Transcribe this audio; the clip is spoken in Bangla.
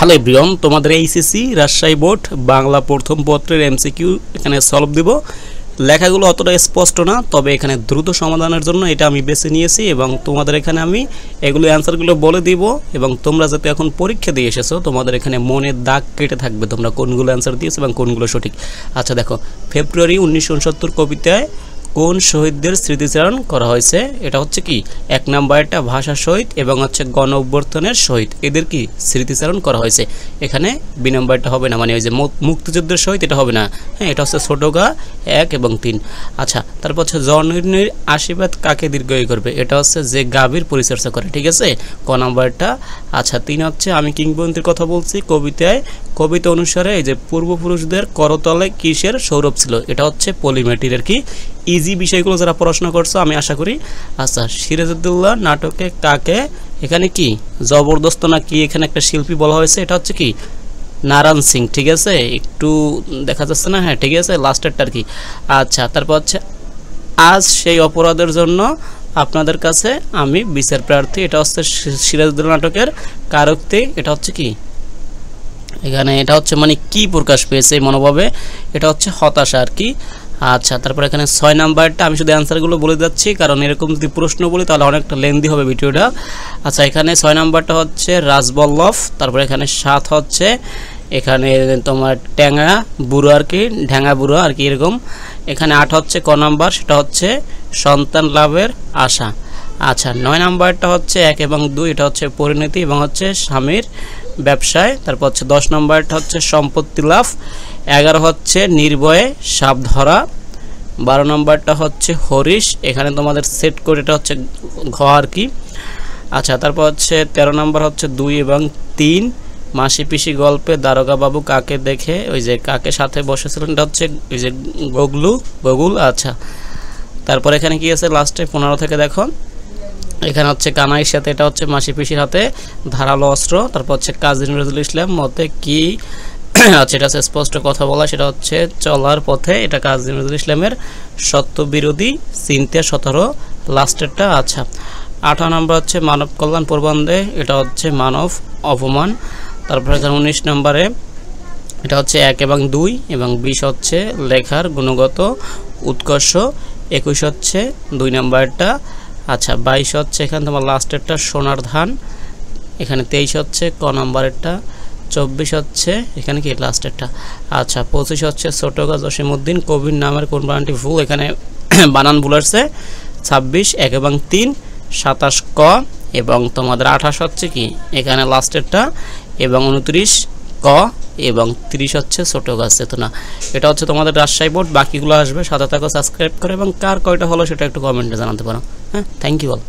হ্যালো এভরিওয়ান, তোমাদের এইচএসসি রাজশাহী বোর্ড বাংলা প্রথম পত্রের এমসিকিউ এখানে সলভ দিব। লেখাগুলো অতটা স্পষ্ট না, তবে এখানে দ্রুত সমাধানের জন্য এটা আমি বেছে নিয়েছি এবং তোমাদের এখানে আমি এগুলো অ্যান্সারগুলো বলে দিব এবং তোমরা যাতে এখন পরীক্ষা দিয়ে এসেছো তোমাদের এখানে মনে দাগ কেটে থাকবে তোমরা কোনগুলো অ্যান্সার দিয়েছো এবং কোনগুলো সঠিক। আচ্ছা দেখো, ফেব্রুয়ারি 1969 কবিতায় কোন শহীদদের স্মৃতিচারণ করা হয়েছে? এটা হচ্ছে কি, এক নাম্বারটা ভাষা শহীদ এবং হচ্ছে গণ অভ্যর্থনের শহীদ, এদের কি স্মৃতিচারণ করা হয়েছে। এখানে বি নাম্বারটা হবে না, মানে ওই যে মুক্তিযুদ্ধের শহীদ এটা হবে না। হ্যাঁ, এটা হচ্ছে ছোট গা 1 এবং 3। আচ্ছা, তারপর হচ্ছে জননীর আশীর্বাদ কাকে দীর্ঘায়ু করবে? এটা হচ্ছে যে গাভীর পরিচর্যা করে, ঠিক আছে, ক নাম্বারটা। আচ্ছা 3 হচ্ছে আমি কিংবদন্তির কথা বলছি কবিতা অনুসারে এই যে পূর্বপুরুষদের করতলে কিসের সৌরভ ছিল? এটা হচ্ছে পলিমেটির কি ইজি বিষয়গুলো যারা পড়াশোনা করছো আমি আশা করি। আচ্ছা, সিরাজউদ্দৌলা নাটকে কাকে এখানে কি জবরদস্ত না কি এখানে একটা শিল্পী বলা হয়েছে? এটা হচ্ছে কি নারায়ণ সিং, ঠিক আছে, একটু দেখা যাচ্ছে না, হ্যাঁ ঠিক আছে, লাস্টেরটা আর কি। আচ্ছা, তারপর হচ্ছে আজ সেই অপরাধের জন্য আপনাদের কাছে আমি বিচার প্রার্থী, এটা হচ্ছে সিরাজউদ্দৌলা নাটকের কারকতে। এটা হচ্ছে কি এখানে এটা হচ্ছে মানে কি প্রকাশ পেয়েছে মনোভাবে? এটা হচ্ছে হতাশা আর কি। আচ্ছা, তারপর এখানে 6 নাম্বারটা আমি শুধু অ্যান্সারগুলো বলে যাচ্ছি, কারণ এরকম যদি প্রশ্ন বলি তাহলে অনেকটা লেন্দি হবে ভিডিওটা। আচ্ছা, এখানে 6 নাম্বারটা হচ্ছে রাজবল্লভ। তারপর এখানে 7 হচ্ছে এখানে তোমার ট্যাঙ্গা বুড়ো আর কি, ঢ্যাঙ্গা বুড়ো আর কি এরকম। এখানে 8 হচ্ছে ক নাম্বার, সেটা হচ্ছে সন্তান লাভের আশা। আচ্ছা, 9 নাম্বারটা হচ্ছে 1 এবং 2, এটা হচ্ছে পরিণতি এবং হচ্ছে স্বামীর ব্যবসায়। তারপর হচ্ছে 10 নাম্বারটা হচ্ছে সম্পত্তি লাভ। 11 হচ্ছে নির্ভয়ে সাপ ধরা। 12 নাম্বারটা হচ্ছে হরিশ, এখানে তোমাদের সেট করে এটা হচ্ছে ঘ আর কি। আচ্ছা, তারপর হচ্ছে 13 নাম্বার হচ্ছে 2 এবং 3 মাসি পিসি গল্পে দারোগা বাবু কাকে দেখে ওই যে কাকে সাথে বসেছিলেন? এটা হচ্ছে ওই যে গগুল। আচ্ছা, তারপর এখানে কি আছে লাস্টে 15 থেকে দেখো, এখানে হচ্ছে কানাইয়ের সাথে, এটা হচ্ছে মাসি পিসির হাতে ধারালো অস্ত্র। তারপর হচ্ছে কাজী নজরুল ইসলাম মতে কি আচ্ছা, এটা হচ্ছে স্পষ্ট কথা বলা, সেটা হচ্ছে চলার পথে, এটা কাজী নজরুল ইসলামের সত্য বিরোধী চিন্তা 17 লাস্টেরটা। আচ্ছা, 18 নম্বর হচ্ছে মানব কল্যাণ প্রবন্ধে, এটা হচ্ছে মানব অপমান। তারপরে 19 নম্বরে এটা হচ্ছে 1 এবং 2 এবং 20 হচ্ছে লেখার গুণগত উৎকর্ষ। 21 হচ্ছে 2 নাম্বারটা। আচ্ছা, 22 হচ্ছে এখানে তোমার লাস্টেরটা সোনার ধান। এখানে 23 হচ্ছে ক নাম্বারেরটা। 24 হচ্ছে এখানে কি লাস্টেরটা। আচ্ছা, 25 হচ্ছে ছোটগা জসিমউদ্দিন কবির নামের কোন বানানটি ভুল? এখানে বানান ভুল আসছে। 26 1 এবং 3 27 ক এবং তোমাদের 28 হচ্ছে কি এখানে লাস্টেরটা এবং 29 ক এবং 30 হচ্ছে ছোট গাছ চেতনা। এটা হচ্ছে তোমাদের রাজশাহী বোর্ড। বাকিগুলো আসবে, সাথে থাকো, সাবস্ক্রাইব করো এবং কার কয়টা হলো সেটা একটু কমেন্টে জানাতে পারো। হ্যাঁ, থ্যাংক ইউ অল।